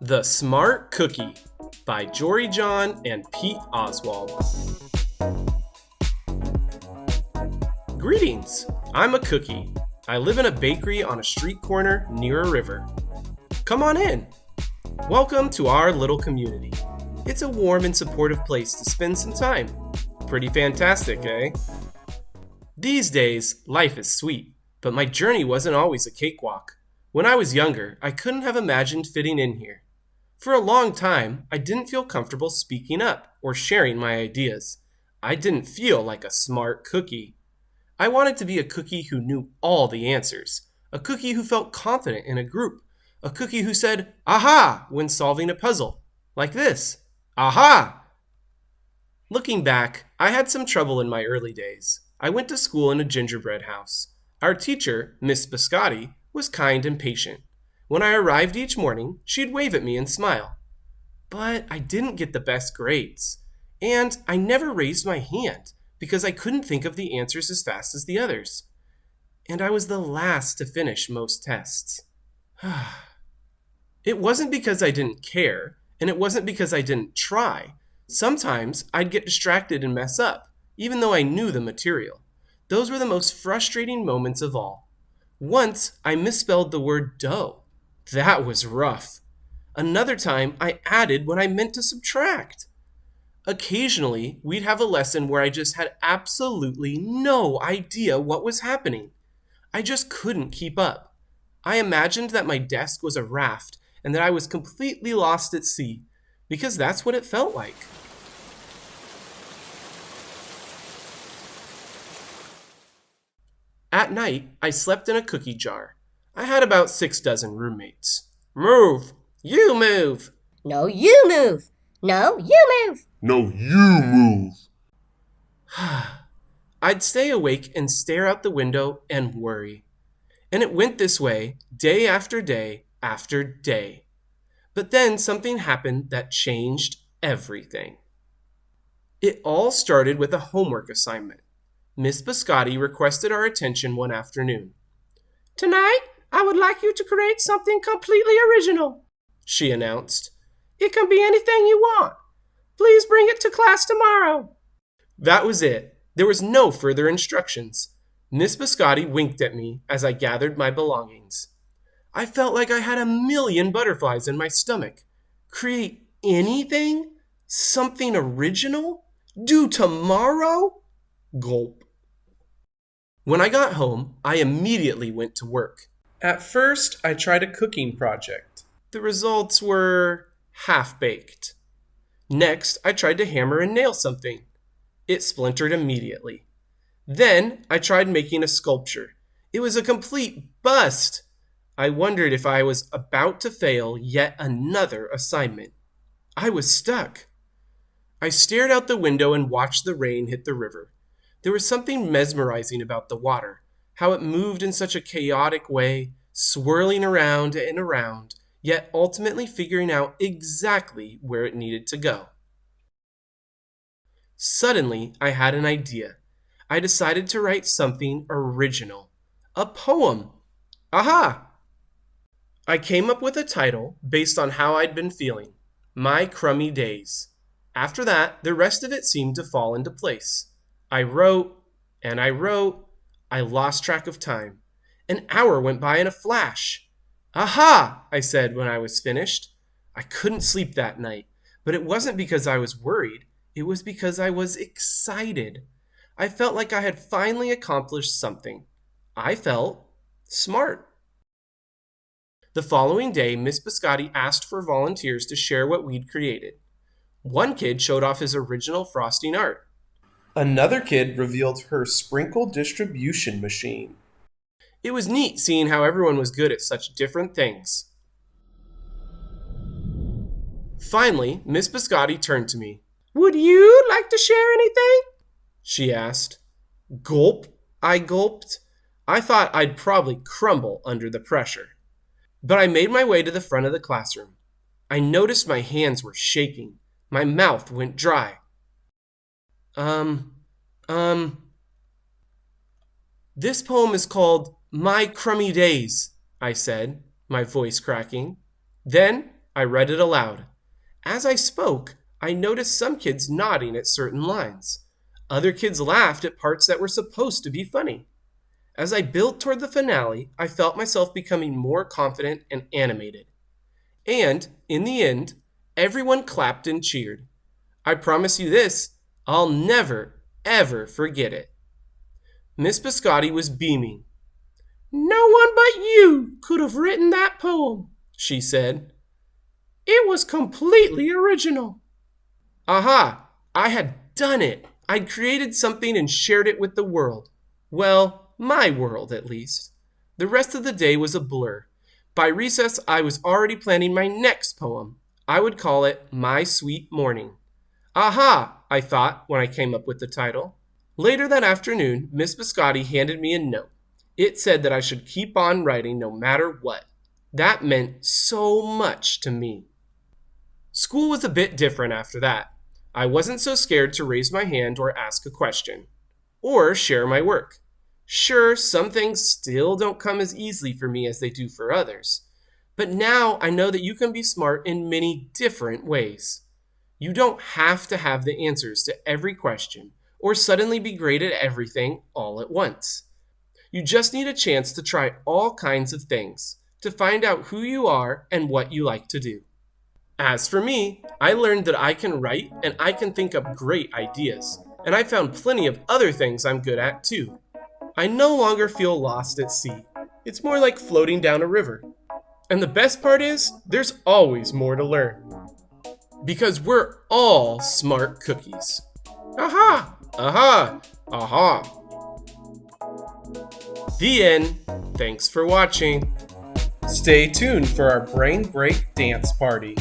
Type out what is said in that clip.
The Smart Cookie by Jory John and Pete Oswald. Greetings, I'm a cookie. I live in a bakery on a street corner near a river. Come on in. Welcome to our little community. It's a warm and supportive place to spend some time. Pretty fantastic, eh? These days, life is sweet, but my journey wasn't always a cakewalk. When I was younger, I couldn't have imagined fitting in here. For a long time, I didn't feel comfortable speaking up or sharing my ideas. I didn't feel like a smart cookie. I wanted to be a cookie who knew all the answers, a cookie who felt confident in a group, a cookie who said, "Aha!" when solving a puzzle, like this, "Aha!" Looking back, I had some trouble in my early days. I went to school in a gingerbread house. Our teacher, Miss Biscotti, was kind and patient. When I arrived each morning, she'd wave at me and smile. But I didn't get the best grades. And I never raised my hand because I couldn't think of the answers as fast as the others. And I was the last to finish most tests. It wasn't because I didn't care, and it wasn't because I didn't try. Sometimes I'd get distracted and mess up, even though I knew the material. Those were the most frustrating moments of all. Once I misspelled the word dough. That was rough. Another time I added when I meant to subtract. Occasionally, we'd have a lesson where I just had absolutely no idea what was happening. I just couldn't keep up. I imagined that my desk was a raft and that I was completely lost at sea, because that's what it felt like. At night, I slept in a cookie jar. I had about 6 dozen roommates. Move! You move! No, you move! No, you move! No, you move! I'd stay awake and stare out the window and worry. And it went this way day after day after day. But then something happened that changed everything. It all started with a homework assignment. Miss Biscotti requested our attention one afternoon. "Tonight, I would like you to create something completely original," she announced. "It can be anything you want. Please bring it to class tomorrow." That was it. There was no further instructions. Miss Biscotti winked at me as I gathered my belongings. I felt like I had a million butterflies in my stomach. Create anything? Something original? Due tomorrow? Gulp. When I got home, I immediately went to work. At first, I tried a cooking project. The results were half-baked. Next, I tried to hammer and nail something. It splintered immediately. Then, I tried making a sculpture. It was a complete bust. I wondered if I was about to fail yet another assignment. I was stuck. I stared out the window and watched the rain hit the river. There was something mesmerizing about the water, how it moved in such a chaotic way, swirling around and around, yet ultimately figuring out exactly where it needed to go. Suddenly, I had an idea. I decided to write something original. A poem. Aha! I came up with a title based on how I'd been feeling. My Crummy Days. After that, the rest of it seemed to fall into place. I wrote, and I wrote. I lost track of time. An hour went by in a flash. "Aha!" I said when I was finished. I couldn't sleep that night, but it wasn't because I was worried. It was because I was excited. I felt like I had finally accomplished something. I felt smart. The following day, Miss Biscotti asked for volunteers to share what we'd created. One kid showed off his original frosting art. Another kid revealed her sprinkle distribution machine. It was neat seeing how everyone was good at such different things. Finally, Miss Biscotti turned to me. "Would you like to share anything?" she asked. Gulp, I gulped. I thought I'd probably crumble under the pressure. But I made my way to the front of the classroom. I noticed my hands were shaking. My mouth went dry. This poem is called My Crummy Days, I said, my voice cracking. Then I read it aloud. As I spoke, I noticed some kids nodding at certain lines. Other kids laughed at parts that were supposed to be funny. As I built toward the finale, I felt myself becoming more confident and animated. And, in the end, everyone clapped and cheered. I promise you this, I'll never, ever forget it. Miss Biscotti was beaming. No one but you could have written that poem, she said. It was completely original. Aha! I had done it! I'd created something and shared it with the world. Well, my world, at least. The rest of the day was a blur. By recess, I was already planning my next poem. I would call it My Sweet Morning. Aha! I thought when I came up with the title. Later that afternoon, Miss Biscotti handed me a note. It said that I should keep on writing no matter what. That meant so much to me. School was a bit different after that. I wasn't so scared to raise my hand or ask a question, or share my work. Sure, some things still don't come as easily for me as they do for others, but now I know that you can be smart in many different ways. You don't have to have the answers to every question or suddenly be great at everything all at once. You just need a chance to try all kinds of things to find out who you are and what you like to do. As for me, I learned that I can write and I can think up great ideas, and I found plenty of other things I'm good at too. I no longer feel lost at sea. It's more like floating down a river. And the best part is, there's always more to learn. Because we're all smart cookies. Aha! Aha! Aha! The end. Thanks for watching. Stay tuned for our brain break dance party.